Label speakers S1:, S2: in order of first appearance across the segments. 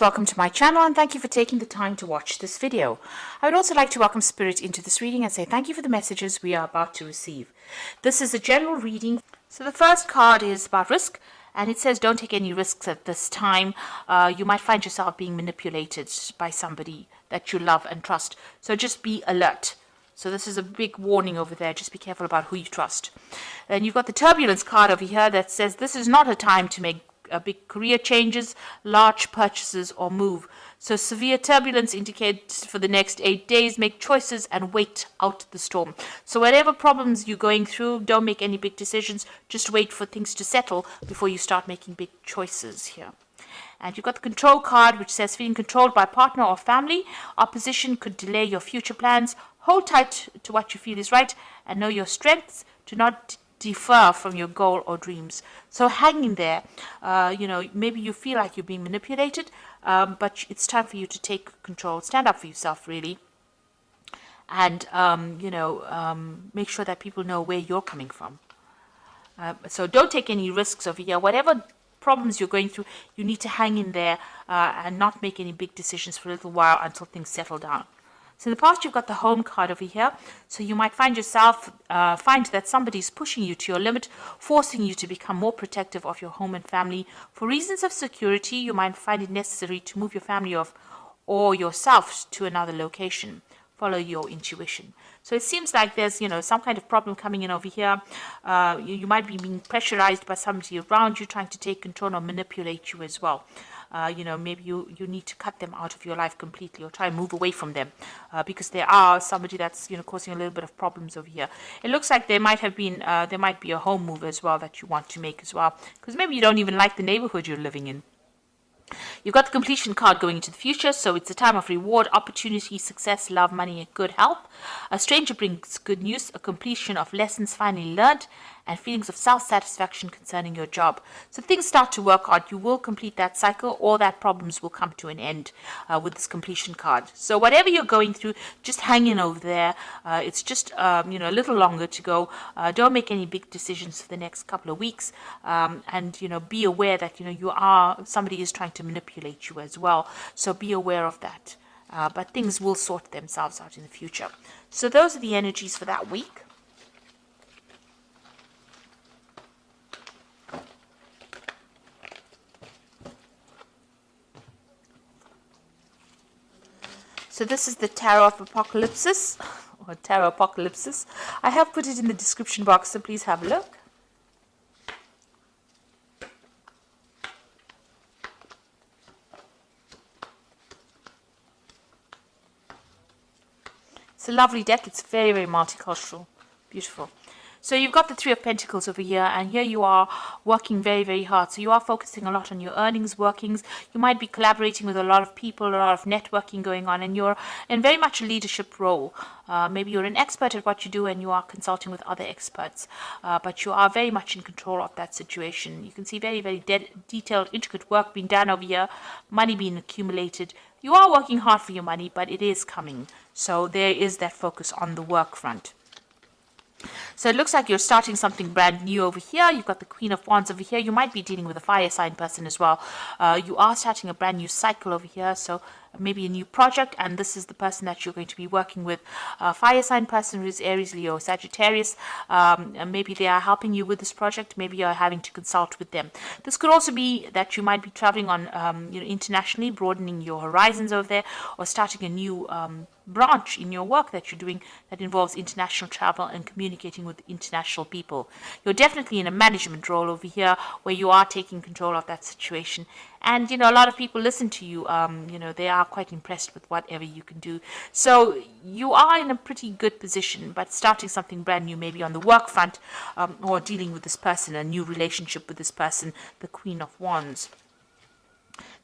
S1: Welcome to my channel and thank you for taking the time to watch this video. I would also like to welcome Spirit into this reading and say thank you for the messages we are about to receive. This is a general reading. So the first card is about risk, and it says don't take any risks at this time. You might find yourself being manipulated by somebody that you love and trust. So just be alert. So this is a big warning over there. Just be careful about who you trust. Then you've got the turbulence card over here that says this is not a time to make big career changes, large purchases, or move. So severe turbulence indicates for the next 8 days, make choices and wait out the storm. So whatever problems you're going through, don't make any big decisions. Just wait for things to settle before you start making big choices here. And you've got the control card, which says feeling controlled by partner or family. Opposition could delay your future plans. Hold tight to what you feel is right and know your strengths. Do not defer from your goal or dreams. So hang in there. Maybe you feel like you're being manipulated, but it's time for you to take control. Stand up for yourself, really. And, make sure that people know where you're coming from. So don't take any risks over here. Whatever problems you're going through, you need to hang in there and not make any big decisions for a little while until things settle down. So in the past, you've got the home card over here. So you might find that somebody's pushing you to your limit, forcing you to become more protective of your home and family. For reasons of security, you might find it necessary to move your family or yourself to another location. Follow your intuition. So it seems like there's, some kind of problem coming in over here. You might be being pressurized by somebody around you trying to take control or manipulate you as well. Maybe you need to cut them out of your life completely or try and move away from them because there are somebody that's, causing a little bit of problems over here. It looks like there might be a home move as well that you want to make as well, because maybe you don't even like the neighborhood you're living in. You've got the completion card going into the future, so it's a time of reward, opportunity, success, love, money, and good health. A stranger brings good news, a completion of lessons finally learned, and feelings of self-satisfaction concerning your job. So things start to work out. You will complete that cycle. All that problems will come to an end with this completion card. So whatever you're going through, just hang in over there. It's just a little longer to go. Don't make any big decisions for the next couple of weeks, and be aware that somebody is trying to manipulate you as well. So be aware of that. But things will sort themselves out in the future. So those are the energies for that week. So this is the Tarot of Apocalypsis, or Tarot Apocalypsis. I have put it in the description box, so please have a look. It's a lovely deck. It's very, very multicultural. Beautiful. So you've got the Three of Pentacles over here, and here you are working very, very hard. So you are focusing a lot on your earnings, workings. You might be collaborating with a lot of people, a lot of networking going on, and you're in very much a leadership role. Maybe you're an expert at what you do and you are consulting with other experts, but you are very much in control of that situation. You can see very, very detailed, intricate work being done over here, money being accumulated. You are working hard for your money, but it is coming. So there is that focus on the work front. So it looks like you're starting something brand new over here. You've got the Queen of Wands over here. You might be dealing with a fire sign person as well. You are starting a brand new cycle over here. So maybe a new project, and this is the person that you're going to be working with. A fire sign person who is Aries, Leo, Sagittarius. And maybe they are helping you with this project. Maybe you're having to consult with them. This could also be that you might be traveling on, internationally, broadening your horizons over there, or starting a new branch in your work that you're doing that involves international travel and communicating with international people. You're definitely in a management role over here where you are taking control of that situation. And, a lot of people listen to you. They are quite impressed with whatever you can do. So you are in a pretty good position, but starting something brand new, maybe on the work front, or dealing with this person, a new relationship with this person, the Queen of Wands.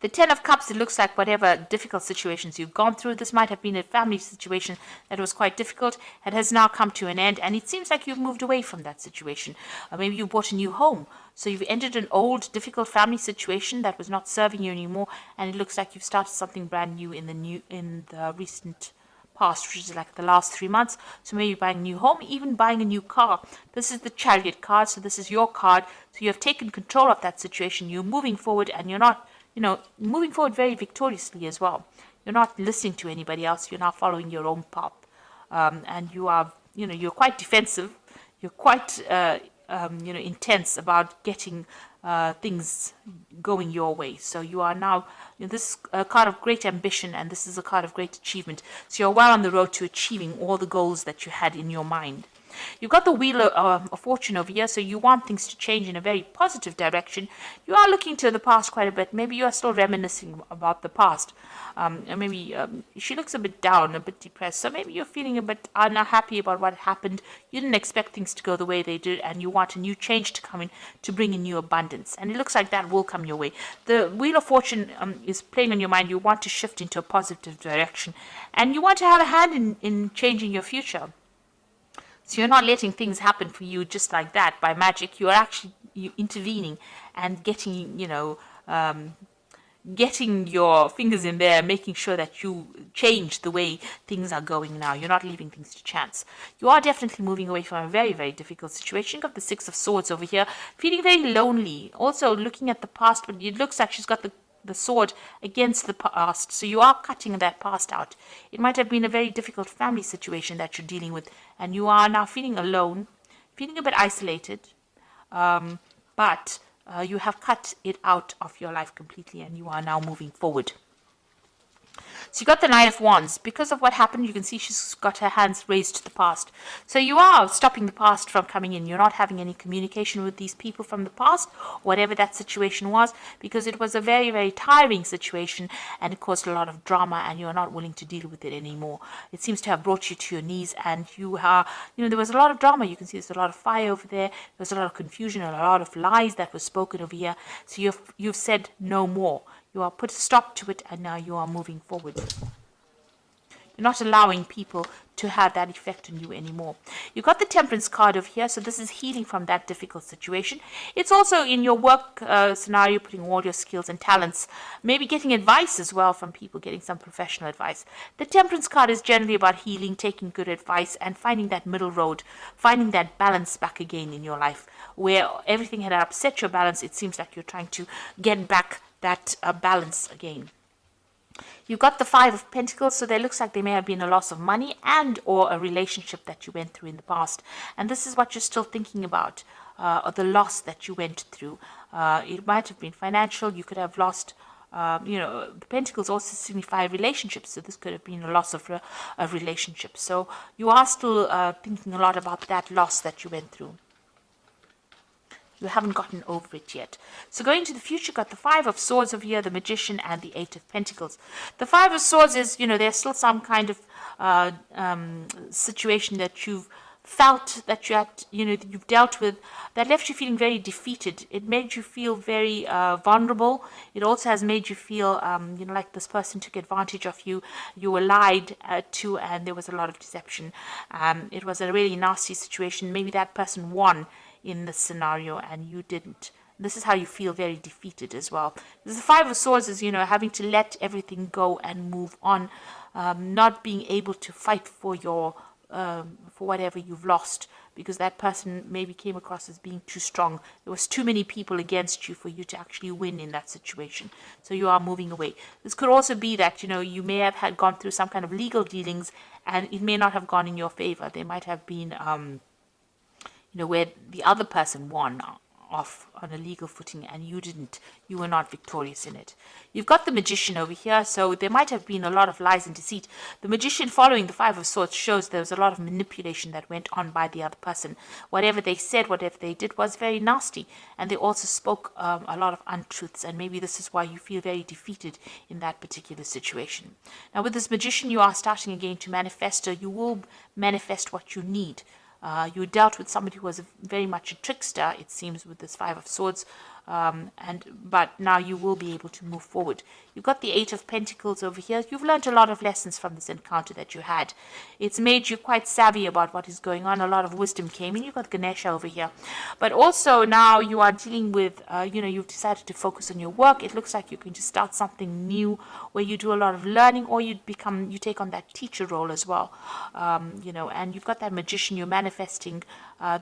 S1: The Ten of Cups, it looks like whatever difficult situations you've gone through, this might have been a family situation that was quite difficult and has now come to an end, and it seems like you've moved away from that situation. Maybe you bought a new home, so you've ended an old, difficult family situation that was not serving you anymore, and it looks like you've started something brand new in the recent past, which is like the last 3 months. So maybe buying a new home, even buying a new car. This is the Chariot card, so this is your card. So you have taken control of that situation. You're moving forward, and you're not moving forward very victoriously as well. You're not listening to anybody else. You're now following your own path. And you are, you're quite defensive. You're quite, intense about getting things going your way. So you are now, this is a card of great ambition, and this is a card of great achievement. So you're well on the road to achieving all the goals that you had in your mind. You've got the Wheel of Fortune over here, so you want things to change in a very positive direction. You are looking to the past quite a bit. Maybe you are still reminiscing about the past. And maybe she looks a bit down, a bit depressed. So maybe you're feeling a bit unhappy about what happened. You didn't expect things to go the way they did, and you want a new change to come in to bring in new abundance. And it looks like that will come your way. The Wheel of Fortune is playing on your mind. You want to shift into a positive direction, and you want to have a hand in changing your future. So you're not letting things happen for you just like that by magic. You are actually intervening and getting, getting your fingers in there, making sure that you change the way things are going now. You're not leaving things to chance. You are definitely moving away from a very, very difficult situation. You've got the Six of Swords over here, feeling very lonely. Also looking at the past, but it looks like she's got the sword against the past, so you are cutting that past out. It might have been a very difficult family situation that you're dealing with, and you are now feeling alone, feeling a bit isolated, but you have cut it out of your life completely, and you are now moving forward. So you got the Knight of Wands. Because of what happened, you can see she's got her hands raised to the past. So you are stopping the past from coming in. You're not having any communication with these people from the past, whatever that situation was, because it was a very, very tiring situation, and it caused a lot of drama, and you're not willing to deal with it anymore. It seems to have brought you to your knees, and you are, there was a lot of drama. You can see there's a lot of fire over there. There's a lot of confusion and a lot of lies that were spoken over here. So you've said no more. You are put a stop to it, and now you are moving forward. You're not allowing people to have that effect on you anymore. You've got the Temperance card over here, so this is healing from that difficult situation. It's also in your work scenario, putting all your skills and talents, maybe getting advice as well from people, getting some professional advice. The Temperance card is generally about healing, taking good advice, and finding that middle road, finding that balance back again in your life. Where everything had upset your balance, it seems like you're trying to get back that balance again. You've got the Five of Pentacles, so there looks like there may have been a loss of money and or a relationship that you went through in the past. And this is what you're still thinking about, or the loss that you went through. It might have been financial. You could have lost, the Pentacles also signify relationships, so this could have been a loss of a relationship. So you are still thinking a lot about that loss that you went through. You haven't gotten over it yet. So going to the future, got the Five of Swords over here, the Magician, and the Eight of Pentacles. The Five of Swords is, there's still some kind of situation that you've felt that you had, you've dealt with, that left you feeling very defeated. It made you feel very vulnerable. It also has made you feel, like this person took advantage of you. You were lied to, and there was a lot of deception. It was a really nasty situation. Maybe that person won in this scenario and you didn't. This is how you feel very defeated as well. The Five of Swords is, having to let everything go and move on, not being able to fight for your for whatever you've lost, because that person maybe came across as being too strong. There was too many people against you for you to actually win in that situation. So you are moving away. This could also be that, you may have had gone through some kind of legal dealings and it may not have gone in your favor. There might have been where the other person won off on a legal footing and you didn't. You were not victorious in it. You've got the Magician over here, so there might have been a lot of lies and deceit. The Magician, following the Five of Swords, shows there was a lot of manipulation that went on by the other person. Whatever they said, whatever they did was very nasty, and they also spoke a lot of untruths, and maybe this is why you feel very defeated in that particular situation. Now with this Magician, you are starting again to manifest, or you will manifest what you need. You dealt with somebody who was very much a trickster, it seems, with this Five of Swords, but now you will be able to move forward. You've got the Eight of Pentacles over here. You've learned a lot of lessons from this encounter that you had. It's made you quite savvy about what is going on. A lot of wisdom came in. You've got Ganesha over here. But also now you are dealing with, you've decided to focus on your work. It looks like you're going to start something new where you do a lot of learning, or you take on that teacher role as well. And you've got that Magician. You're manifesting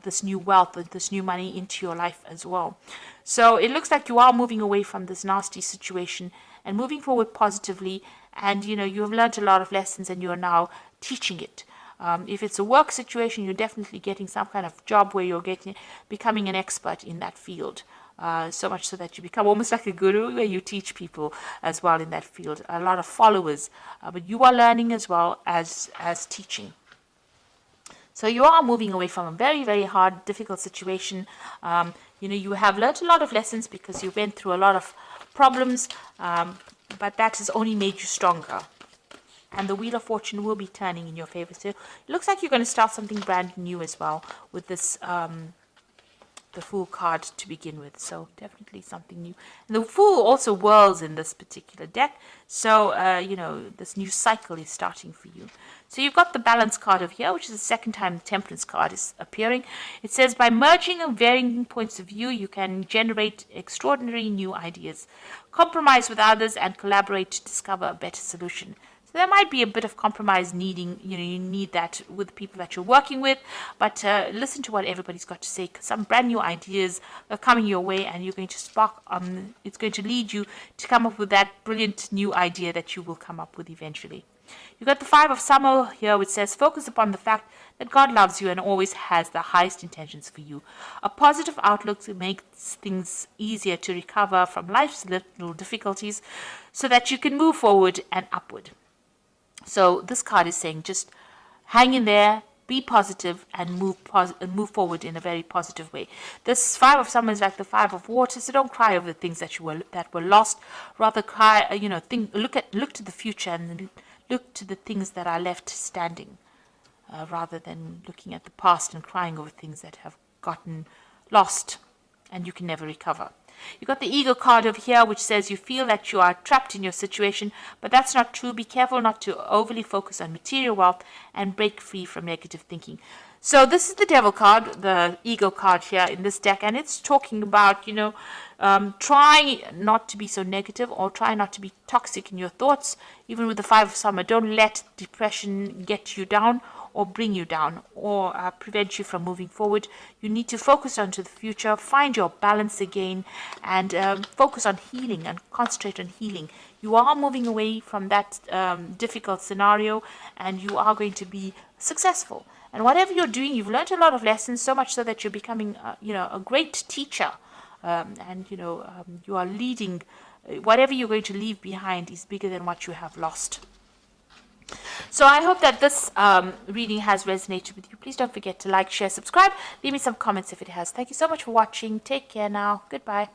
S1: this new wealth, this new money into your life as well. So it looks like you are moving away from this nasty situation and moving forward positively. And you know, you have learned a lot of lessons and you are now teaching it. If it's a work situation, you're definitely getting some kind of job where you're becoming an expert in that field. So much so that you become almost like a guru, where you teach people as well in that field. A lot of followers, but you are learning as well as teaching. So you are moving away from a very, very hard, difficult situation. You know, you have learned a lot of lessons because you went through a lot of problems, but that has only made you stronger. And the Wheel of Fortune will be turning in your favor. So it looks like you're going to start something brand new as well with this the Fool card to begin with. So definitely something new. And the Fool also whirls in this particular deck. So, you know, this new cycle is starting for you. So you've got the Balance card over here, which is the second time the Temperance card is appearing. It says, by merging varying points of view, you can generate extraordinary new ideas. Compromise with others and collaborate to discover a better solution. So there might be a bit of compromise needing, you know, you need that with the people that you're working with, but listen to what everybody's got to say, because some brand new ideas are coming your way and you're going to spark, it's going to lead you to come up with that brilliant new idea that you will come up with eventually. You've got the Five of Summer here, which says, focus upon the fact that God loves you and always has the highest intentions for you. A positive outlook makes things easier to recover from life's little difficulties so that you can move forward and upward. So this card is saying just hang in there, be positive, and move forward in a very positive way. This Five of Summer is like the Five of Water, so don't cry over the things that were lost. Rather cry, you know, look to the future and look to the things that are left standing, rather than looking at the past and crying over things that have gotten lost and you can never recover. You've got the Eagle card over here, which says you feel that you are trapped in your situation, but that's not true. Be careful not to overly focus on material wealth and break free from negative thinking. So this is the Devil card, the Eagle card here in this deck, and it's talking about, you know, try not to be so negative or try not to be toxic in your thoughts. Even with the Five of Summer, don't let depression get you down or bring you down or prevent you from moving forward. You need to focus onto the future, find your balance again, and focus on healing and concentrate on healing. You are moving away from that difficult scenario and you are going to be successful. And whatever you're doing, you've learned a lot of lessons, so much so that you're becoming you know, a great teacher. And you know, you are leading. Whatever you're going to leave behind is bigger than what you have lost. So I hope that this reading has resonated with you. Please don't forget to like, share, subscribe. Leave me some comments if it has. Thank you so much for watching. Take care now. Goodbye.